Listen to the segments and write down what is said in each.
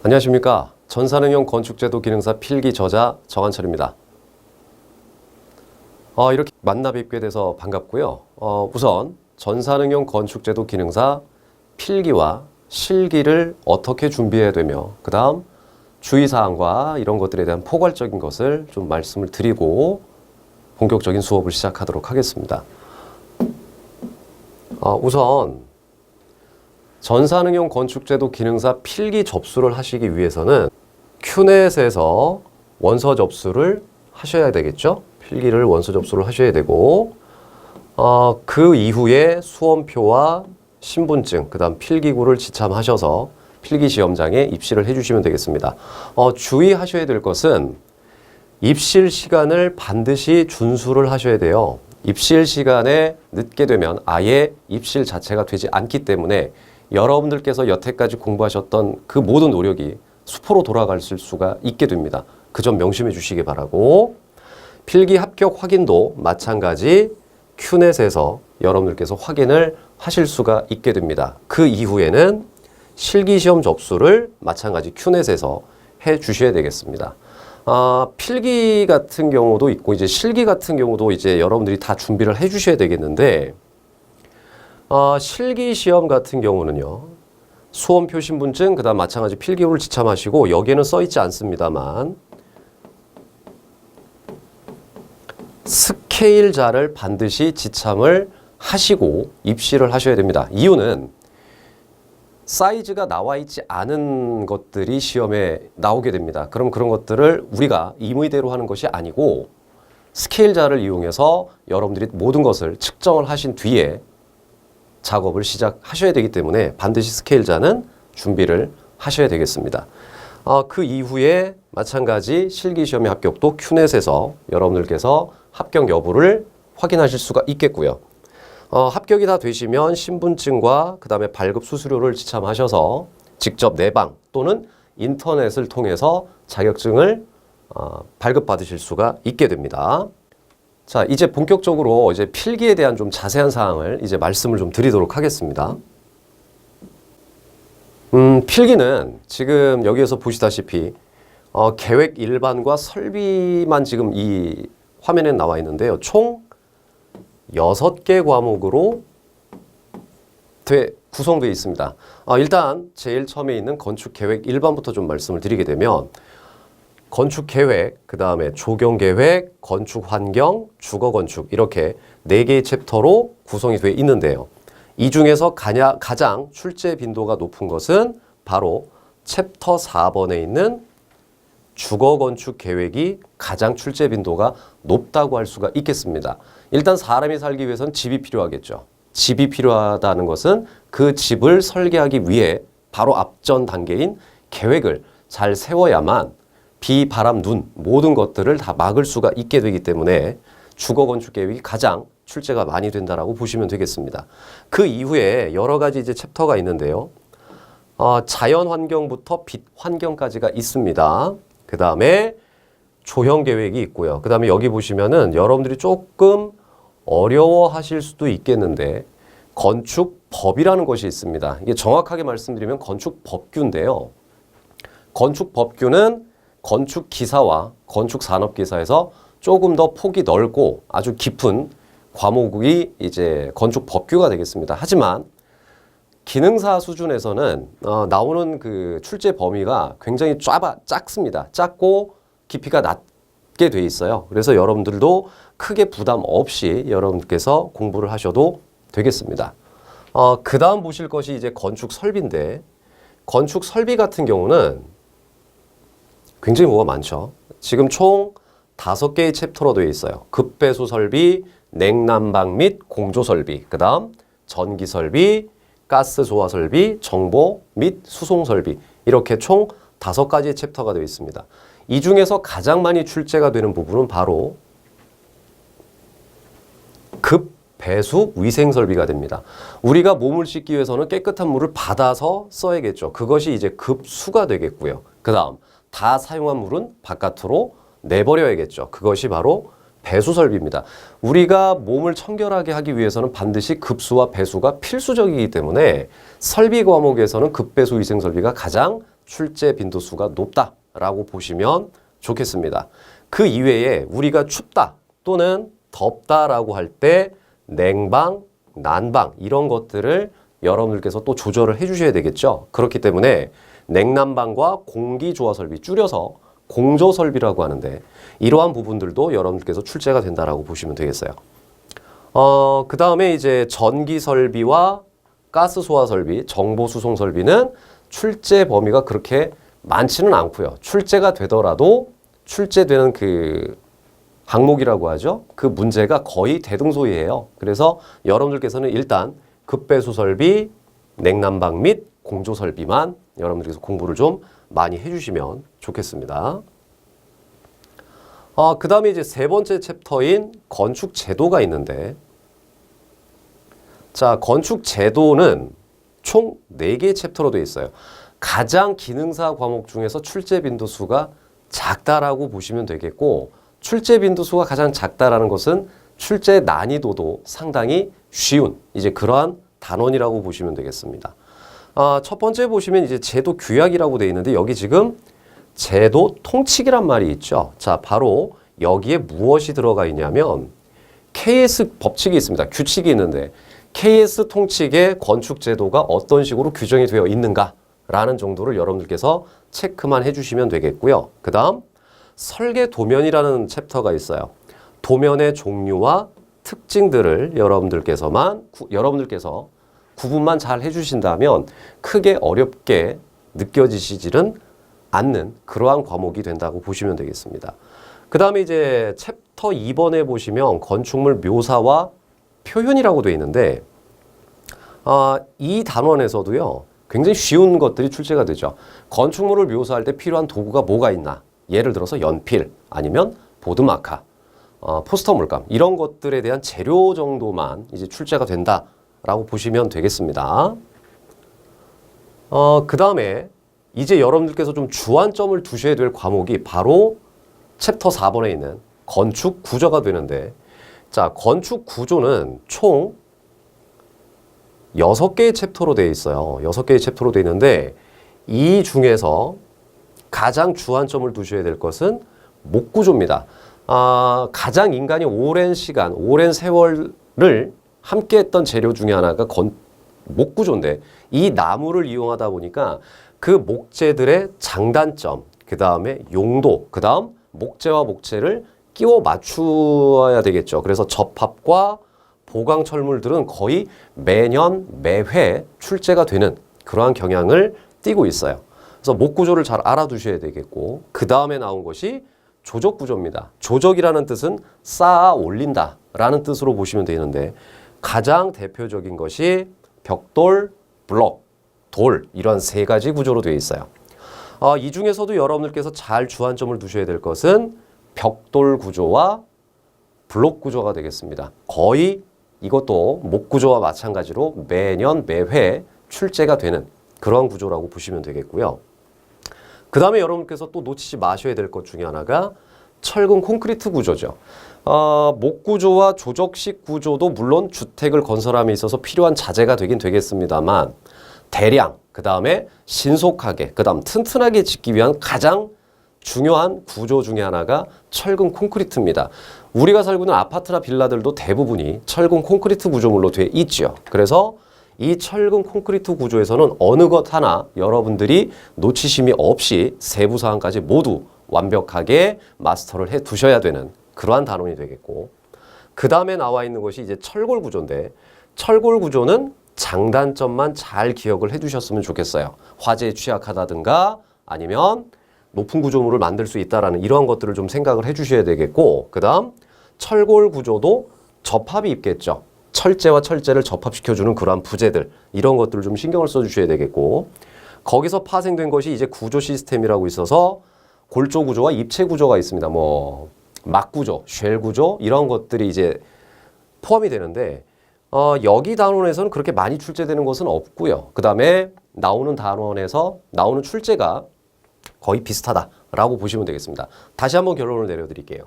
안녕하십니까. 전산응용 건축제도 기능사 필기 저자 정한철입니다. 이렇게 만나 뵙게 돼서 반갑고요. 우선 전산응용 건축제도 기능사 필기와 실기를 어떻게 준비해야 되며 그 다음 주의사항과 이런 것들에 대한 포괄적인 것을 좀 말씀을 드리고 본격적인 수업을 시작하도록 하겠습니다. 우선 전산응용 건축제도 기능사 필기 접수를 하시기 위해서는 큐넷에서 원서 접수를 하셔야 되겠죠. 필기를 원서 접수를 하셔야 되고 그 이후에 수험표와 신분증, 그 다음 필기구를 지참하셔서 필기시험장에 입실을 해주시면 되겠습니다. 주의하셔야 될 것은 입실 시간을 반드시 준수를 하셔야 돼요. 입실 시간에 늦게 되면 아예 입실 자체가 되지 않기 때문에 여러분들께서 여태까지 공부하셨던 그 모든 노력이 수포로 돌아갈 수가 있게 됩니다. 그 점 명심해 주시기 바라고, 필기 합격 확인도 마찬가지 큐넷에서 여러분들께서 확인을 하실 수가 있게 됩니다. 그 이후에는 실기시험 접수를 마찬가지 큐넷에서 해 주셔야 되겠습니다. 필기 같은 경우도 있고 이제 실기 같은 경우도 이제 여러분들이 다 준비를 해 주셔야 되겠는데, 실기 시험 같은 경우는요, 수험표 신분증, 그 다음 마찬가지 필기구를 지참하시고, 여기에는 써 있지 않습니다만, 스케일자를 반드시 지참을 하시고 입실을 하셔야 됩니다. 이유는 사이즈가 나와 있지 않은 것들이 시험에 나오게 됩니다. 그럼 그런 것들을 우리가 임의대로 하는 것이 아니고, 스케일자를 이용해서 여러분들이 모든 것을 측정을 하신 뒤에 작업을 시작하셔야 되기 때문에 반드시 스케일자는 준비를 하셔야 되겠습니다. 그 이후에 마찬가지 실기시험의 합격도 큐넷에서 여러분들께서 합격 여부를 확인하실 수가 있겠고요. 합격이 다 되시면 신분증과 그 다음에 발급 수수료를 지참하셔서 직접 내방 또는 인터넷을 통해서 자격증을 발급받으실 수가 있게 됩니다. 자, 이제 본격적으로 이제 필기에 대한 좀 자세한 사항을 이제 말씀을 좀 드리도록 하겠습니다. 필기는 지금 여기에서 보시다시피 계획 일반과 설비만 지금 이 화면에 나와 있는데요. 총 6개 과목으로 구성되어 있습니다. 일단 제일 처음에 있는 건축 계획 일반부터 좀 말씀을 드리게 되면, 건축 계획, 그 다음에 조경 계획, 건축 환경, 주거 건축, 이렇게 4개의 챕터로 구성이 되어 있는데요. 이 중에서 가장 출제 빈도가 높은 것은 바로 챕터 4번에 있는 주거 건축 계획이 가장 출제 빈도가 높다고 할 수가 있겠습니다. 일단 사람이 살기 위해서는 집이 필요하겠죠. 집이 필요하다는 것은 그 집을 설계하기 위해 바로 앞전 단계인 계획을 잘 세워야만 비, 바람, 눈 모든 것들을 다 막을 수가 있게 되기 때문에 주거 건축 계획이 가장 출제가 많이 된다라고 보시면 되겠습니다. 그 이후에 여러 가지 이제 챕터가 있는데요. 자연 환경부터 빛 환경까지가 있습니다. 그 다음에 조형 계획이 있고요. 그 다음에 여기 보시면은 여러분들이 조금 어려워하실 수도 있겠는데, 건축법이라는 것이 있습니다. 이게 정확하게 말씀드리면 건축법규인데요. 건축법규는 건축기사와 건축산업기사에서 조금 더 폭이 넓고 아주 깊은 과목이 이제 건축법규가 되겠습니다. 하지만 기능사 수준에서는 나오는 그 출제 범위가 굉장히 작습니다. 작고 깊이가 낮게 돼 있어요. 그래서 여러분들도 크게 부담 없이 여러분께서 공부를 하셔도 되겠습니다. 그 다음 보실 것이 이제 건축 설비인데, 건축 설비 같은 경우는 굉장히 뭐가 많죠. 지금 총 5개의 챕터로 되어 있어요. 급배수 설비, 냉난방 및 공조 설비, 그 다음 전기 설비, 가스 조화 설비, 정보 및 수송 설비, 이렇게 총 5가지의 챕터가 되어 있습니다. 이 중에서 가장 많이 출제가 되는 부분은 바로 급배수 위생 설비가 됩니다. 우리가 몸을 씻기 위해서는 깨끗한 물을 받아서 써야겠죠. 그것이 이제 급수가 되겠고요. 그 다음 다 사용한 물은 바깥으로 내버려야겠죠. 그것이 바로 배수 설비입니다. 우리가 몸을 청결하게 하기 위해서는 반드시 급수와 배수가 필수적이기 때문에 설비 과목에서는 급배수 위생 설비가 가장 출제 빈도수가 높다라고 보시면 좋겠습니다. 그 이외에 우리가 춥다 또는 덥다라고 할 때 냉방, 난방 이런 것들을 여러분들께서 또 조절을 해주셔야 되겠죠. 그렇기 때문에 냉난방과 공기조화 설비, 줄여서 공조설비라고 하는데 이러한 부분들도 여러분들께서 출제가 된다라고 보시면 되겠어요. 그 다음에 이제 전기 설비와 가스 소화 설비, 정보 수송 설비는 출제 범위가 그렇게 많지는 않고요. 출제가 되더라도 출제되는 그 항목이라고 하죠. 그 문제가 거의 대등소이해요. 그래서 여러분들께서는 일단 급배수 설비, 냉난방 및 공조 설비만 여러분들께서 공부를 좀 많이 해주시면 좋겠습니다. 그 다음에 이제 세 번째 챕터인 건축 제도가 있는데, 자, 건축 제도는 총 4개의 챕터로 되어 있어요. 가장 기능사 과목 중에서 출제 빈도수가 작다라고 보시면 되겠고, 출제 빈도수가 가장 작다라는 것은 출제 난이도도 상당히 쉬운 이제 그러한 단원이라고 보시면 되겠습니다. 첫 번째 보시면 이제 제도 규약이라고 되어 있는데 여기 지금 제도 통칙이란 말이 있죠. 자, 바로 여기에 무엇이 들어가 있냐면 KS 법칙이 있습니다. 규칙이 있는데 KS 통칙의 건축 제도가 어떤 식으로 규정이 되어 있는가라는 정도를 여러분들께서 체크만 해주시면 되겠고요. 그 다음 설계 도면이라는 챕터가 있어요. 도면의 종류와 특징들을 여러분들께서 구분만 잘 해주신다면 크게 어렵게 느껴지시지는 않는 그러한 과목이 된다고 보시면 되겠습니다. 그 다음에 이제 챕터 2번에 보시면 건축물 묘사와 표현이라고 되어 있는데 이 단원에서도요 굉장히 쉬운 것들이 출제가 되죠. 건축물을 묘사할 때 필요한 도구가 뭐가 있나? 예를 들어서 연필 아니면 보드마카, 포스터 물감 이런 것들에 대한 재료 정도만 이제 출제가 된다라고 보시면 되겠습니다. 그 다음에 이제 여러분들께서 좀 주안점을 두셔야 될 과목이 바로 챕터 4번에 있는 건축 구조가 되는데, 자, 건축 구조는 총 6개의 챕터로 되어 있어요. 6개의 챕터로 되어 있는데 이 중에서 가장 주안점을 두셔야 될 것은 목구조입니다. 가장 인간이 오랜 시간, 오랜 세월을 함께했던 재료 중에 하나가 목구조인데 이 나무를 이용하다 보니까 그 목재들의 장단점, 그 다음에 용도, 그 다음 목재와 목재를 끼워 맞추어야 되겠죠. 그래서 접합과 보강 철물들은 거의 매년 매회 출제가 되는 그러한 경향을 띠고 있어요. 그래서 목구조를 잘 알아두셔야 되겠고, 그 다음에 나온 것이 조적구조입니다. 조적이라는 뜻은 쌓아 올린다 라는 뜻으로 보시면 되는데 가장 대표적인 것이 벽돌, 블럭, 돌 이런 3가지 구조로 되어 있어요. 이 중에서도 여러분들께서 잘 주안점을 두셔야 될 것은 벽돌 구조와 블록 구조가 되겠습니다. 거의 이것도 목구조와 마찬가지로 매년 매회 출제가 되는 그런 구조라고 보시면 되겠고요. 그 다음에 여러분께서 또 놓치지 마셔야 될 것 중에 하나가 철근 콘크리트 구조죠. 목구조와 조적식 구조도 물론 주택을 건설함에 있어서 필요한 자재가 되긴 되겠습니다만 대량, 그 다음에 신속하게, 그 다음 튼튼하게 짓기 위한 가장 중요한 구조 중에 하나가 철근 콘크리트입니다. 우리가 살고 있는 아파트나 빌라들도 대부분이 철근 콘크리트 구조물로 되어 있죠. 그래서 이 철근 콘크리트 구조에서는 어느 것 하나 여러분들이 놓치심이 없이 세부 사항까지 모두 완벽하게 마스터를 해 두셔야 되는 그러한 단원이 되겠고, 그 다음에 나와 있는 것이 이제 철골 구조인데 철골 구조는 장단점만 잘 기억을 해 두셨으면 좋겠어요. 화재에 취약하다든가 아니면 높은 구조물을 만들 수 있다라는 이러한 것들을 좀 생각을 해 주셔야 되겠고, 그 다음 철골 구조도 접합이 있겠죠. 철재와 철재를 접합시켜주는 그러한 부재들 이런 것들을 좀 신경을 써주셔야 되겠고, 거기서 파생된 것이 이제 구조 시스템이라고 있어서 골조 구조와 입체 구조가 있습니다. 뭐 막구조, 쉘 구조 이런 것들이 이제 포함이 되는데 여기 단원에서는 그렇게 많이 출제되는 것은 없고요. 그 다음에 나오는 단원에서 나오는 출제가 거의 비슷하다라고 보시면 되겠습니다. 다시 한번 결론을 내려드릴게요.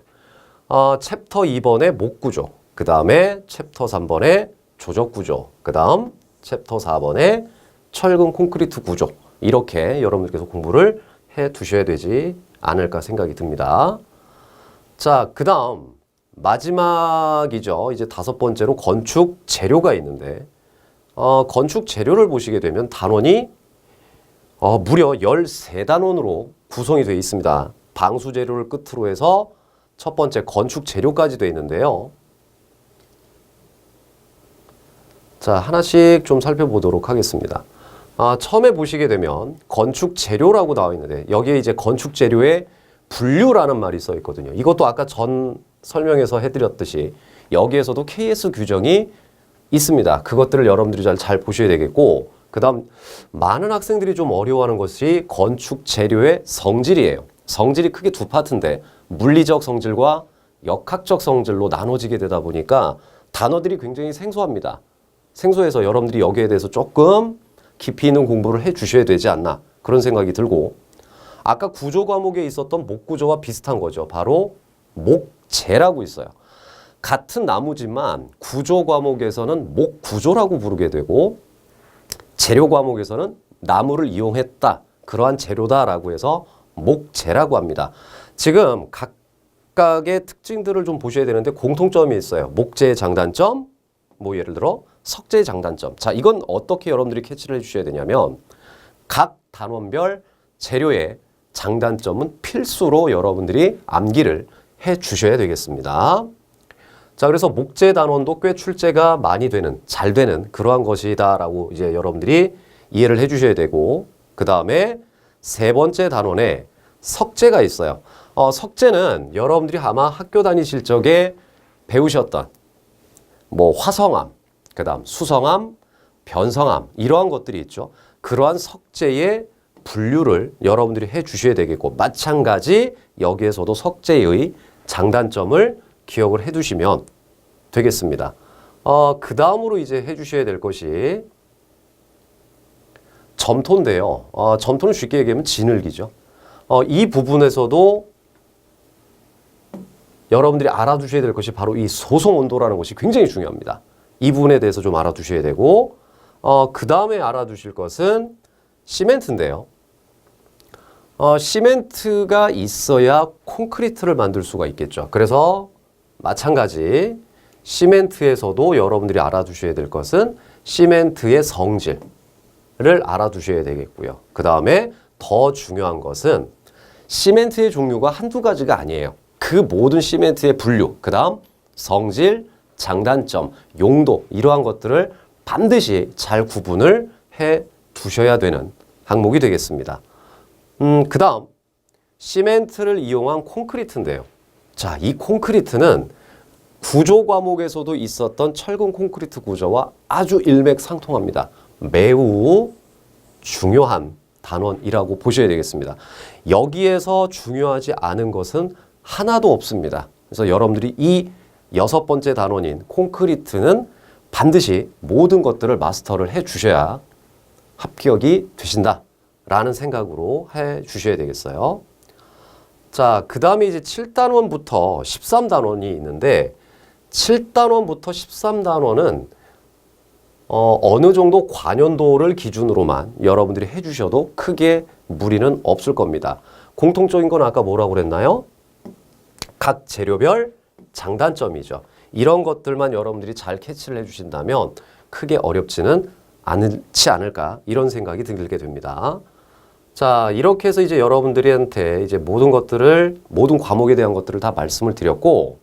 챕터 2번의 목구조, 그 다음에 챕터 3번의 조적구조, 그 다음 챕터 4번의 철근 콘크리트 구조 이렇게 여러분들께서 공부를 해 두셔야 되지 않을까 생각이 듭니다. 자, 그 다음 마지막이죠. 이제 5번째로 건축 재료가 있는데 건축 재료를 보시게 되면 단원이 무려 13단원으로 구성이 되어 있습니다. 방수 재료를 끝으로 해서 첫 번째 건축 재료까지 되어 있는데요. 자, 하나씩 좀 살펴보도록 하겠습니다. 처음에 보시게 되면 건축 재료라고 나와 있는데 여기에 이제 건축 재료의 분류라는 말이 써 있거든요. 이것도 아까 전 설명에서 해드렸듯이 여기에서도 KS 규정이 있습니다. 그것들을 여러분들이 잘 보셔야 되겠고, 그 다음 많은 학생들이 좀 어려워하는 것이 건축 재료의 성질이에요. 성질이 크게 두 파트인데 물리적 성질과 역학적 성질로 나눠지게 되다 보니까 단어들이 굉장히 생소합니다. 생소해서 여러분들이 여기에 대해서 조금 깊이 있는 공부를 해 주셔야 되지 않나 그런 생각이 들고, 아까 구조 과목에 있었던 목구조와 비슷한 거죠. 바로 목재라고 있어요. 같은 나무지만 구조 과목에서는 목구조라고 부르게 되고 재료 과목에서는 나무를 이용했다, 그러한 재료다라고 해서 목재라고 합니다. 지금 각각의 특징들을 좀 보셔야 되는데 공통점이 있어요. 목재의 장단점, 뭐 예를 들어 석재의 장단점. 자, 이건 어떻게 여러분들이 캐치를 해주셔야 되냐면 각 단원별 재료의 장단점은 필수로 여러분들이 암기를 해 주셔야 되겠습니다. 자, 그래서 목재 단원도 꽤 출제가 많이 되는, 잘 되는 그러한 것이다라고 이제 여러분들이 이해를 해 주셔야 되고, 그 다음에 세 번째 단원에 석재가 있어요. 석재는 여러분들이 아마 학교 다니실 적에 배우셨던 뭐 화성암, 그 다음 수성암, 변성암 이러한 것들이 있죠. 그러한 석재의 분류를 여러분들이 해 주셔야 되겠고, 마찬가지 여기에서도 석재의 장단점을 기억을 해 두시면 되겠습니다. 그 다음으로 이제 해 주셔야 될 것이 점토인데요. 점토는 쉽게 얘기하면 진흙이죠. 이 부분에서도 여러분들이 알아두셔야 될 것이 바로 이 소송 온도라는 것이 굉장히 중요합니다. 이 부분에 대해서 좀 알아두셔야 되고, 그 다음에 알아두실 것은 시멘트인데요. 시멘트가 있어야 콘크리트를 만들 수가 있겠죠. 그래서 마찬가지 시멘트에서도 여러분들이 알아두셔야 될 것은 시멘트의 성질을 알아두셔야 되겠고요. 그 다음에 더 중요한 것은 시멘트의 종류가 한두 가지가 아니에요. 그 모든 시멘트의 분류, 그 다음 성질, 장단점, 용도 이러한 것들을 반드시 잘 구분을 해 두셔야 되는 항목이 되겠습니다. 그 다음 시멘트를 이용한 콘크리트인데요. 자, 이 콘크리트는 구조 과목에서도 있었던 철근 콘크리트 구조와 아주 일맥상통합니다. 매우 중요한 단원이라고 보셔야 되겠습니다. 여기에서 중요하지 않은 것은 하나도 없습니다. 그래서 여러분들이 이 6번째 단원인 콘크리트는 반드시 모든 것들을 마스터를 해 주셔야 합격이 되신다라는 생각으로 해 주셔야 되겠어요. 자, 그 다음에 이제 7단원부터 13단원이 있는데 7단원부터 13단원은 어느 정도 관연도를 기준으로만 여러분들이 해주셔도 크게 무리는 없을 겁니다. 공통적인 건 아까 뭐라고 그랬나요? 각 재료별 장단점이죠. 이런 것들만 여러분들이 잘 캐치를 해주신다면 크게 어렵지는 않지 않을까 이런 생각이 들게 됩니다. 자, 이렇게 해서 이제 여러분들한테 이제 모든 과목에 대한 것들을 다 말씀을 드렸고,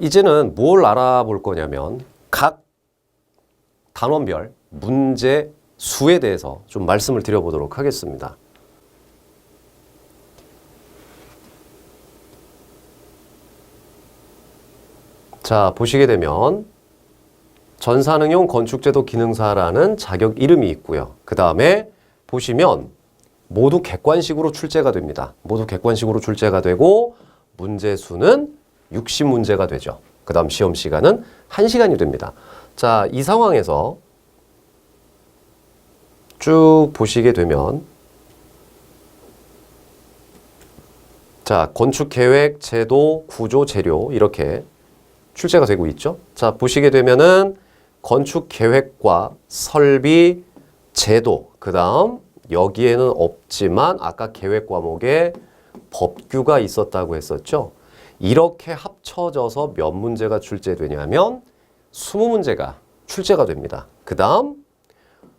이제는 뭘 알아볼 거냐면 각 단원별 문제 수에 대해서 좀 말씀을 드려보도록 하겠습니다. 자, 보시게 되면 전산응용 건축제도 기능사라는 자격 이름이 있고요. 그 다음에 보시면 모두 객관식으로 출제가 됩니다. 모두 객관식으로 출제가 되고 문제 수는 60문제가 되죠. 그 다음 시험 시간은 1시간이 됩니다. 자, 이 상황에서 쭉 보시게 되면 자, 건축계획, 제도, 구조, 재료 이렇게 출제가 되고 있죠. 자, 보시게 되면은 건축계획과 설비, 제도, 그 다음 여기에는 없지만 아까 계획 과목에 법규가 있었다고 했었죠. 이렇게 합쳐져서 몇 문제가 출제되냐면 20문제가 출제가 됩니다. 그 다음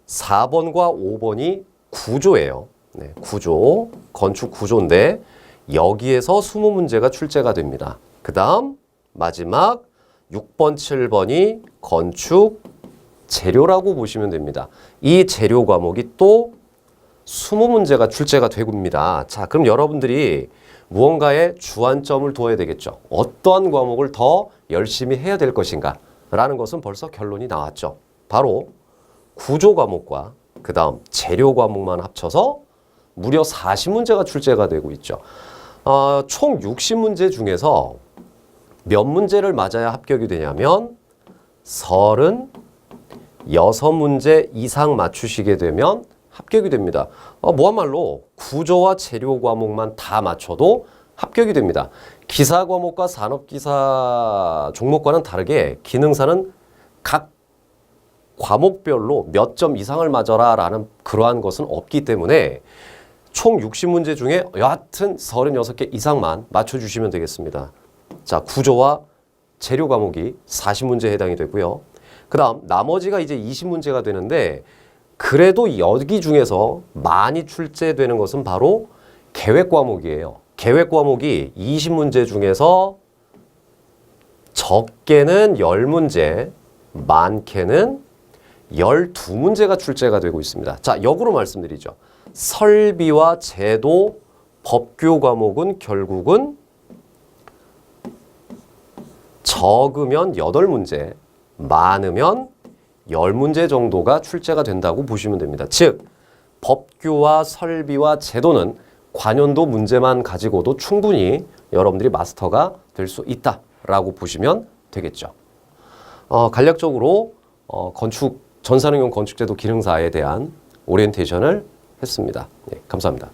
4번과 5번이 구조예요. 네, 구조, 건축 구조인데 여기에서 20문제가 출제가 됩니다. 그 다음 마지막 6번, 7번이 건축 재료라고 보시면 됩니다. 이 재료 과목이 또 20문제가 출제가 됩니다. 자, 그럼 여러분들이 무언가에 주안점을 둬야 되겠죠. 어떠한 과목을 더 열심히 해야 될 것인가 라는 것은 벌써 결론이 나왔죠. 바로 구조 과목과 그 다음 재료 과목만 합쳐서 무려 40문제가 출제가 되고 있죠. 총 60문제 중에서 몇 문제를 맞아야 합격이 되냐면 36문제 이상 맞추시게 되면 합격이 됩니다. 뭐야말로 구조와 재료 과목만 다 맞춰도 합격이 됩니다. 기사 과목과 산업기사 종목과는 다르게 기능사는 각 과목별로 몇 점 이상을 맞아라 라는 그러한 것은 없기 때문에 총 60문제 중에 여하튼 36개 이상만 맞춰주시면 되겠습니다. 자, 구조와 재료 과목이 40문제에 해당이 되고요. 그 다음 나머지가 이제 20문제가 되는데 그래도 여기 중에서 많이 출제되는 것은 바로 계획 과목이에요. 계획 과목이 20문제 중에서 적게는 10문제, 많게는 12문제가 출제가 되고 있습니다. 자, 역으로 말씀드리죠. 설비와 제도, 법규 과목은 결국은 적으면 8문제, 많으면 10문제 정도가 출제가 된다고 보시면 됩니다. 즉, 법규와 설비와 제도는 관연도 문제만 가지고도 충분히 여러분들이 마스터가 될 수 있다라고 보시면 되겠죠. 간략적으로 전산응용 건축제도 기능사에 대한 오리엔테이션을 했습니다. 네, 감사합니다.